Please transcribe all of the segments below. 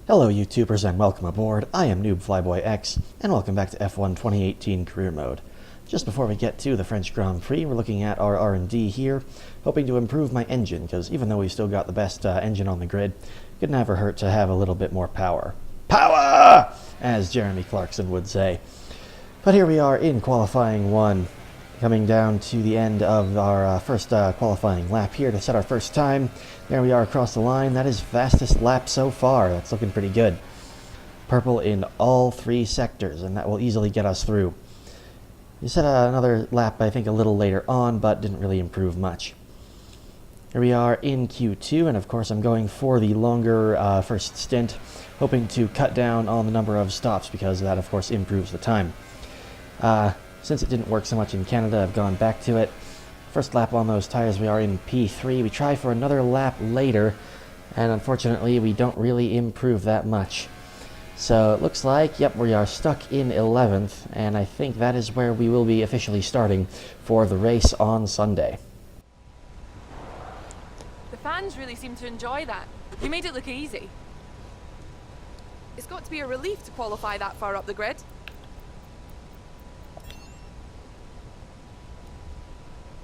Hello YouTubers and welcome aboard. I am Noob Flyboy X and welcome back to F1 2018 Career Mode. Just before we get to the French Grand Prix, we're looking at our R&D here, hoping to improve my engine, because even though we still got the best engine on the grid, it could never hurt to have a little bit more power. Power! As Jeremy Clarkson would say. But here we are in qualifying one, coming down to the end of our first qualifying lap here to set our first time. There we are across the line. That is fastest lap so far. That's looking pretty good. Purple in all three sectors, and that will easily get us through. We set another lap, I think, a little later on, but didn't really improve much. Here we are in Q2, and of course I'm going for the longer first stint, hoping to cut down on the number of stops, because that, of course, improves the time. Since it didn't work so much in Canada, I've gone back to it. First lap on those tires, we are in P3. We try for another lap later, and unfortunately we don't really improve that much. So it looks like, yep, we are stuck in 11th, and I think that is where we will be officially starting for the race on Sunday. The fans really seem to enjoy that. You made it look easy. It's got to be a relief to qualify that far up the grid.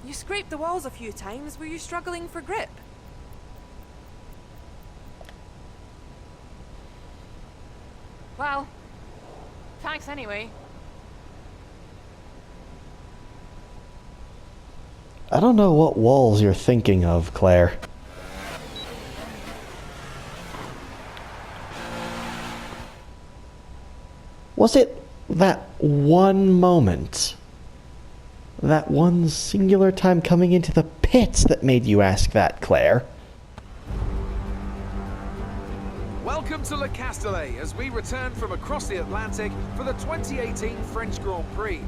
You scraped the walls a few times. Were you struggling for grip? Well, thanks anyway. I don't know what walls you're thinking of, Claire. Was it that one moment? That one singular time coming into the pits that made you ask that, Claire? Welcome to Le Castellet as we return from across the Atlantic for the 2018 French Grand Prix.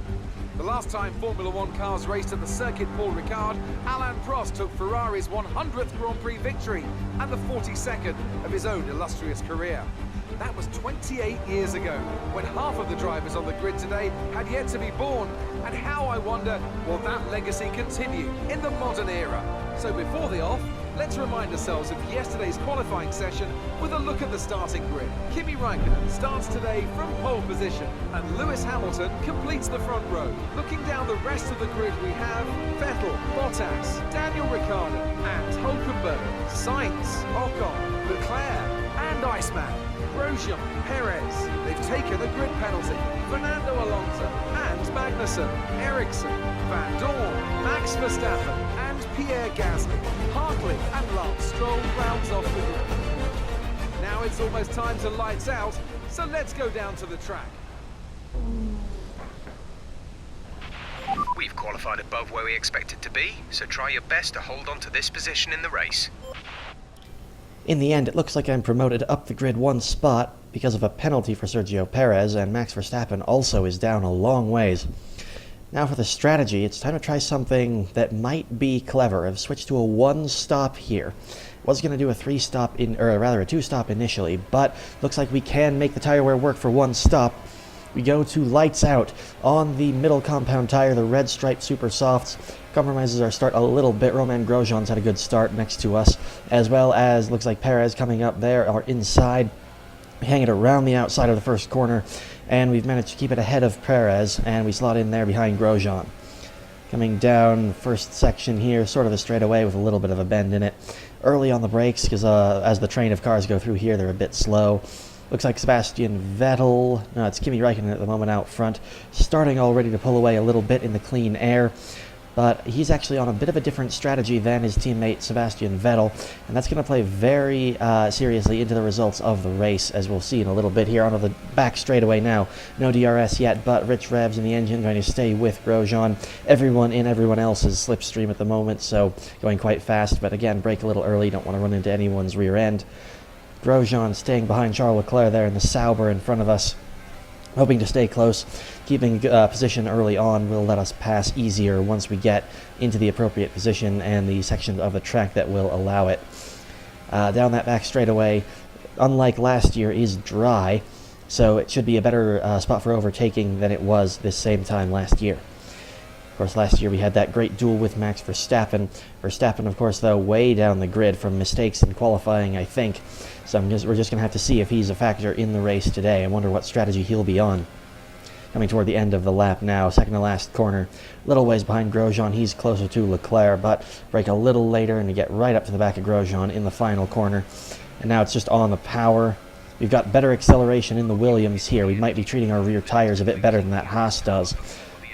The last time Formula One cars raced at the Circuit Paul Ricard, Alain Prost took Ferrari's 100th Grand Prix victory and the 42nd of his own illustrious career. That was 28 years ago, when half of the drivers on the grid today had yet to be born. And how, I wonder, will that legacy continue in the modern era? So before the off, let's remind ourselves of yesterday's qualifying session with a look at the starting grid. Kimi Raikkonen starts today from pole position, and Lewis Hamilton completes the front row. Looking down the rest of the grid, we have Vettel, Bottas, Daniel Ricciardo, and Hulkenberg, Sainz, Ocon, Leclerc, and Iceman. Grosjean, Perez, they've taken a grid penalty. Fernando Alonso and Magnussen, Ericsson, Van Dorn, Max Verstappen and Pierre Gasly. Hartley and Lance Stroll rounds off the grid. Now it's almost time to lights out, so let's go down to the track. We've qualified above where we expected to be, so try your best to hold on to this position in the race. In the end, it looks like I'm promoted up the grid one spot because of a penalty for Sergio Perez, and Max Verstappen also is down a long ways. Now for the strategy, it's time to try something that might be clever. I've switched to a one-stop here. Was going to do a a two-stop initially, but looks like we can make the tire wear work for one stop. We go to lights out on the middle compound tire, the red stripe super softs. Compromises our start a little bit. Romain Grosjean's had a good start next to us, as well as looks like Perez coming up there or inside. We hang it around the outside of the first corner, and we've managed to keep it ahead of Perez, and we slot in there behind Grosjean. Coming down first section here, sort of a straightaway with a little bit of a bend in it. Early on the brakes, because as the train of cars go through here, they're a bit slow. Looks like Sebastian Vettel, no, it's Kimi Raikkonen at the moment out front, starting already to pull away a little bit in the clean air. But he's actually on a bit of a different strategy than his teammate Sebastian Vettel, and that's going to play very seriously into the results of the race, as we'll see in a little bit here. Onto the back straightaway now. No DRS yet, but rich revs in the engine, trying to stay with Grosjean. Everyone in everyone else's slipstream at the moment, so going quite fast, but again, brake a little early, don't want to run into anyone's rear end. Grosjean staying behind Charles Leclerc there in the Sauber in front of us, hoping to stay close. Keeping position early on will let us pass easier once we get into the appropriate position and the section of the track that will allow it. Down that back straightaway, unlike last year, is dry, so it should be a better spot for overtaking than it was this same time last year. Of course, last year we had that great duel with Max Verstappen. Verstappen, of course, though, way down the grid from mistakes in qualifying, I think. So we're just going to have to see if he's a factor in the race today. I wonder what strategy he'll be on. Coming toward the end of the lap now, second to last corner. Little ways behind Grosjean, he's closer to Leclerc, but brake a little later and to get right up to the back of Grosjean in the final corner. And now it's just on the power. We've got better acceleration in the Williams here. We might be treating our rear tires a bit better than that Haas does.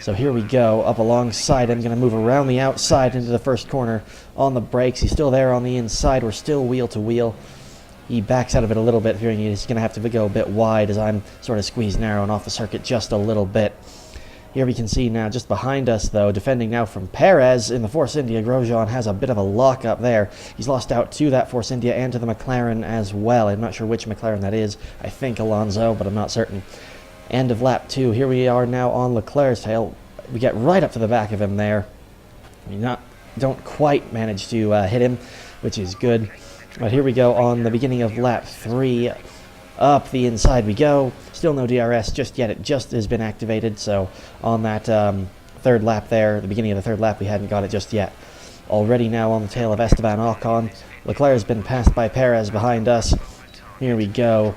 So here we go, up alongside him, going to move around the outside into the first corner on the brakes. He's still there on the inside. We're still wheel to wheel. He backs out of it a little bit, fearing he's going to have to go a bit wide as I'm sort of squeezed narrow and off the circuit just a little bit. Here we can see now, just behind us though, defending now from Perez in the Force India, Grosjean has a bit of a lock up there. He's lost out to that Force India and to the McLaren as well. I'm not sure which McLaren that is. I think Alonso, but I'm not certain. End of lap 2. Here we are now on Leclerc's tail. We get right up to the back of him there. We don't quite manage to hit him, which is good. But here we go on the beginning of lap 3. Up the inside we go. Still no DRS just yet. It just has been activated. So on that third lap there, the beginning of the third lap, we hadn't got it just yet. Already now on the tail of Esteban Ocon. Leclerc has been passed by Perez behind us. Here we go.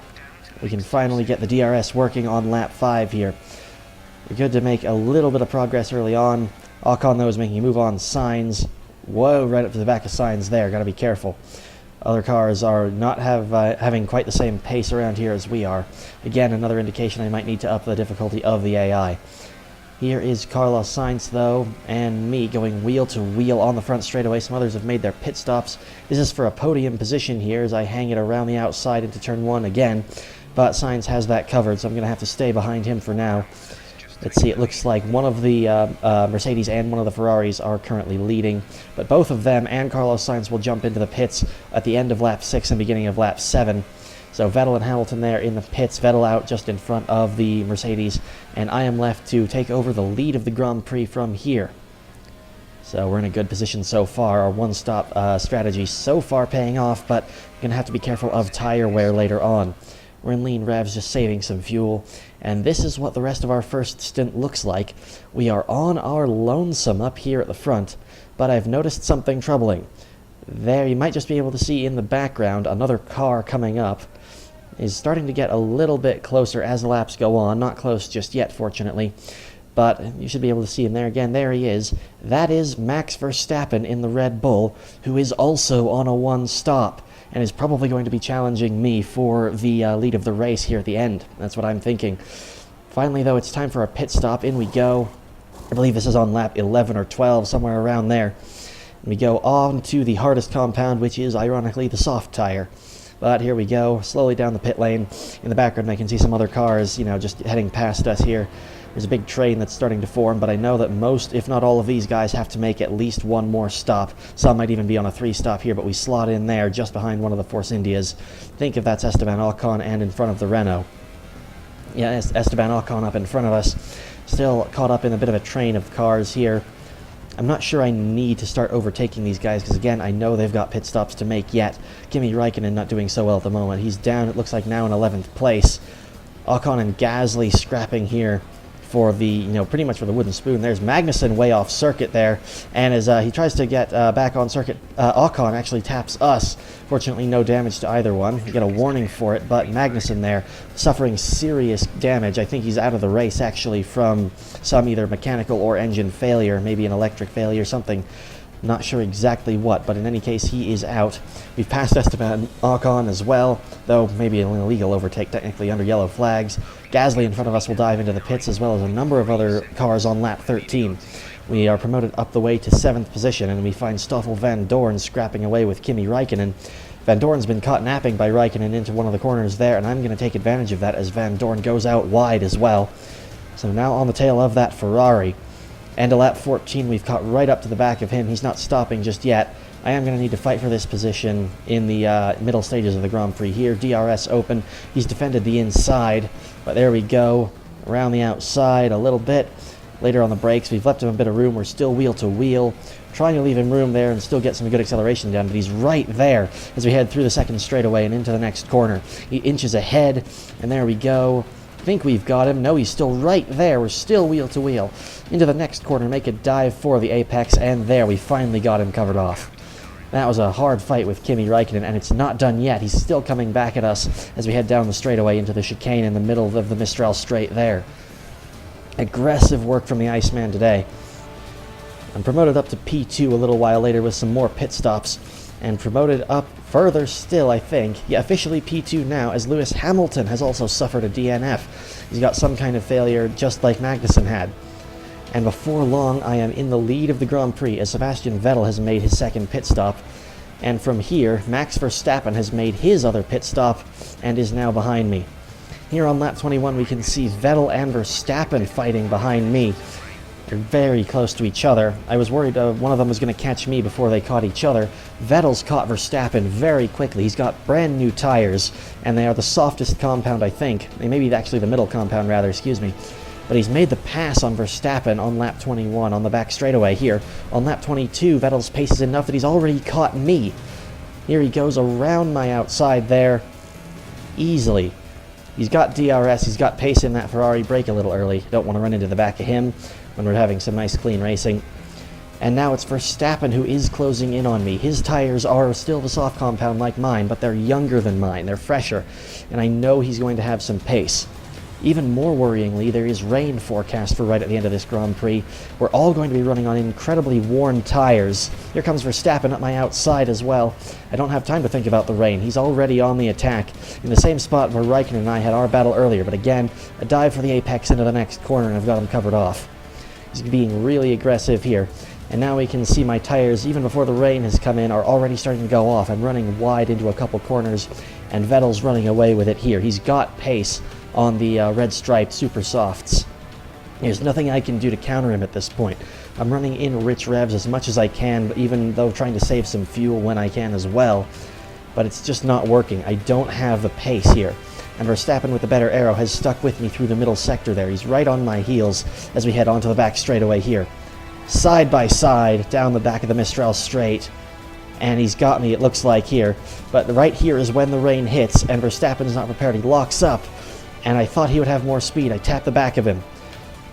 We can finally get the DRS working on lap 5 here. We're good to make a little bit of progress early on. Ocon, though, is making a move on Sainz. Whoa, right up to the back of Sainz there. Got to be careful. Other cars are not having quite the same pace around here as we are. Again, another indication I might need to up the difficulty of the AI. Here is Carlos Sainz, though, and me going wheel to wheel on the front straightaway. Some others have made their pit stops. This is for a podium position here as I hang it around the outside into turn 1 again. But Sainz has that covered, so I'm going to have to stay behind him for now. Let's see, it looks like one of the Mercedes and one of the Ferraris are currently leading, but both of them and Carlos Sainz will jump into the pits at the end of lap 6 and beginning of lap 7. So Vettel and Hamilton there in the pits, Vettel out just in front of the Mercedes, and I am left to take over the lead of the Grand Prix from here. So we're in a good position so far. Our one-stop strategy so far paying off, but we're going to have to be careful of tire wear later on. We're in lean revs, just saving some fuel, and this is what the rest of our first stint looks like. We are on our lonesome up here at the front, but I've noticed something troubling. There, you might just be able to see in the background, another car coming up is starting to get a little bit closer as the laps go on. Not close just yet, fortunately, but you should be able to see him there again. There he is. That is Max Verstappen in the Red Bull, who is also on a one-stop, and is probably going to be challenging me for the lead of the race here at the end. That's what I'm thinking. Finally, though, it's time for a pit stop. In we go. I believe this is on lap 11 or 12, somewhere around there. And we go on to the hardest compound, which is, ironically, the soft tire. But here we go, slowly down the pit lane. In the background, I can see some other cars, just heading past us here. There's a big train that's starting to form, but I know that most, if not all of these guys, have to make at least one more stop. Some might even be on a 3-stop here, but we slot in there just behind one of the Force Indias. Think if that's Esteban Ocon and in front of the Renault. Yeah, Esteban Ocon up in front of us. Still caught up in a bit of a train of cars here. I'm not sure I need to start overtaking these guys, because again, I know they've got pit stops to make yet. Kimi Räikkönen not doing so well at the moment. He's down, it looks like now in 11th place. Ocon and Gasly scrapping here for the, pretty much for the wooden spoon. There's Magnussen way off circuit there, and as he tries to get back on circuit, Ocon actually taps us. Fortunately, no damage to either one. We get a warning for it, but Magnussen there suffering serious damage. I think he's out of the race, actually, from some either mechanical or engine failure, maybe an electric failure, something. Not sure exactly what, but in any case, he is out. We've passed Esteban Ocon as well, though maybe an illegal overtake technically under yellow flags. Gasly in front of us will dive into the pits, as well as a number of other cars on lap 13. We are promoted up the way to 7th position, and we find Stoffel Van Dorn scrapping away with Kimi Räikkönen. Van Dorn's been caught napping by Räikkönen into one of the corners there, and I'm going to take advantage of that as Van Dorn goes out wide as well. So now on the tail of that Ferrari. And to lap 14, we've caught right up to the back of him. He's not stopping just yet. I am going to need to fight for this position in the middle stages of the Grand Prix here. DRS open. He's defended the inside, but there we go. Around the outside a little bit. Later on the brakes, we've left him a bit of room. We're still wheel to wheel. Trying to leave him room there and still get some good acceleration down, but he's right there as we head through the second straightaway and into the next corner. He inches ahead, and there we go. think we've got him. No, he's still right there. We're still wheel to wheel. Into the next corner, make a dive for the apex, and there, we finally got him covered off. That was a hard fight with Kimi Räikkönen, and it's not done yet. He's still coming back at us as we head down the straightaway into the chicane in the middle of the Mistral Straight there. Aggressive work from the Iceman today. I'm promoted up to P2 a little while later with some more pit stops, and promoted up further still, I think. Yeah, officially P2 now, as Lewis Hamilton has also suffered a DNF. He's got some kind of failure just like Magnussen had. And before long, I am in the lead of the Grand Prix as Sebastian Vettel has made his second pit stop. And from here, Max Verstappen has made his other pit stop and is now behind me. Here on lap 21, we can see Vettel and Verstappen fighting behind me. They're very close to each other. I was worried one of them was going to catch me before they caught each other. Vettel's caught Verstappen very quickly. He's got brand new tires, and they are the softest compound, I think. They may be actually the middle compound, rather, excuse me. But he's made the pass on Verstappen on lap 21 on the back straightaway here. On lap 22, Vettel's pace is enough that he's already caught me. Here he goes around my outside there easily. He's got DRS, he's got pace in that Ferrari. Brake a little early. Don't want to run into the back of him when we're having some nice clean racing. And now it's Verstappen who is closing in on me. His tires are still the soft compound like mine, but they're younger than mine. They're fresher. And I know he's going to have some pace. Even more worryingly, there is rain forecast for right at the end of this Grand Prix. We're all going to be running on incredibly worn tires. Here comes Verstappen at my outside as well. I don't have time to think about the rain. He's already on the attack, in the same spot where Räikkönen and I had our battle earlier. But again, a dive for the apex into the next corner, and I've got him covered off. He's being really aggressive here. And now we can see my tires, even before the rain has come in, are already starting to go off. I'm running wide into a couple corners, and Vettel's running away with it here. He's got pace on the red striped super softs. There's nothing I can do to counter him at this point. I'm running in rich revs as much as I can, even though trying to save some fuel when I can as well. But it's just not working. I don't have the pace here. And Verstappen with the better arrow has stuck with me through the middle sector there. He's right on my heels as we head onto the back straightaway here. Side by side, down the back of the Mistral Straight. And he's got me, it looks like, here. But right here is when the rain hits, and Verstappen's not prepared. He locks up, and I thought he would have more speed. I tapped the back of him.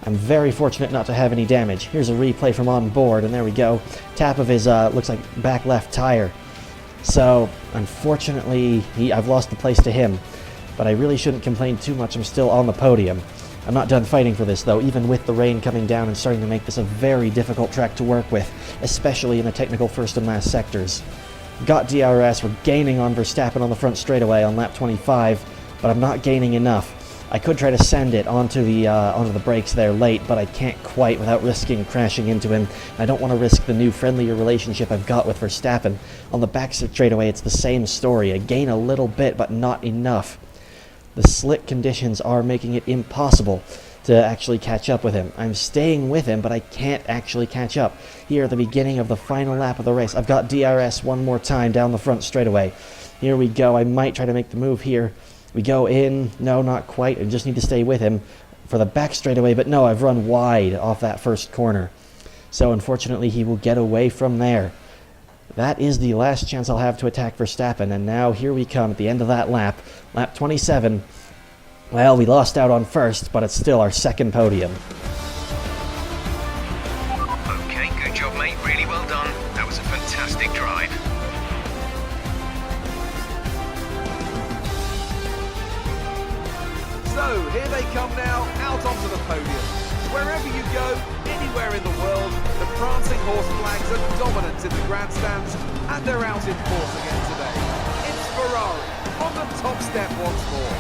I'm very fortunate not to have any damage. Here's a replay from on board, and there we go. Tap of his, looks like back left tire. So, unfortunately, I've lost the place to him. But I really shouldn't complain too much. I'm still on the podium. I'm not done fighting for this, though, even with the rain coming down and starting to make this a very difficult track to work with, especially in the technical first and last sectors. Got DRS, we're gaining on Verstappen on the front straightaway on lap 25, but I'm not gaining enough. I could try to send it onto the brakes there late, but I can't quite without risking crashing into him. I don't want to risk the new friendlier relationship I've got with Verstappen. On the back straightaway, it's the same story. I gain a little bit, but not enough. The slick conditions are making it impossible to actually catch up with him. I'm staying with him, but I can't actually catch up. Here at the beginning of the final lap of the race, I've got DRS one more time down the front straightaway. Here we go. I might try to make the move here. We go in. No, not quite. I just need to stay with him for the back straightaway, but no, I've run wide off that first corner. So unfortunately, he will get away from there. That is the last chance I'll have to attack Verstappen, and now here we come at the end of that lap. Lap 27. Well, we lost out on first, but it's still our second podium. Okay, good job, mate. Really well done. That was a fantastic drive. So, here they come now, out onto the podium. Wherever you go, anywhere in the world, the prancing horse flags are dominant in the grandstands, and they're out in force again today. It's Ferrari, on the top step once more.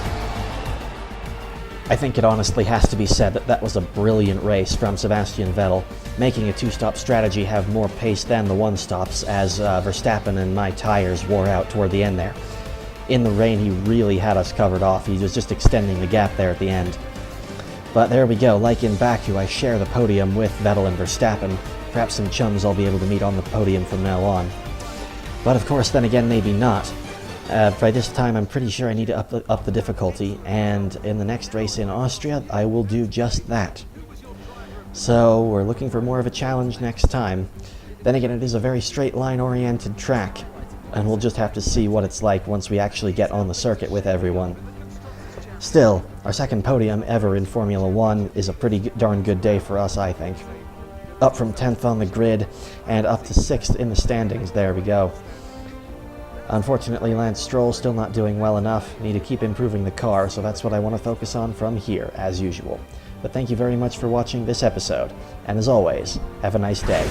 I think it honestly has to be said that that was a brilliant race from Sebastian Vettel, making a two-stop strategy have more pace than the one-stops as Verstappen and my tires wore out toward the end there. In the rain, he really had us covered off. He was just extending the gap there at the end. But there we go. Like in Baku, I share the podium with Vettel and Verstappen. Perhaps some chums I'll be able to meet on the podium from now on. But of course, then again, maybe not. By this time, I'm pretty sure I need to up the difficulty, and in the next race in Austria, I will do just that. So, we're looking for more of a challenge next time. Then again, it is a very straight line-oriented track, and we'll just have to see what it's like once we actually get on the circuit with everyone. Still, our second podium ever in Formula 1 is a pretty darn good day for us, I think. Up from 10th on the grid, and up to 6th in the standings, there we go. Unfortunately, Lance Stroll still not doing well enough. Need to keep improving the car, so that's what I want to focus on from here, as usual. But thank you very much for watching this episode, and as always, have a nice day.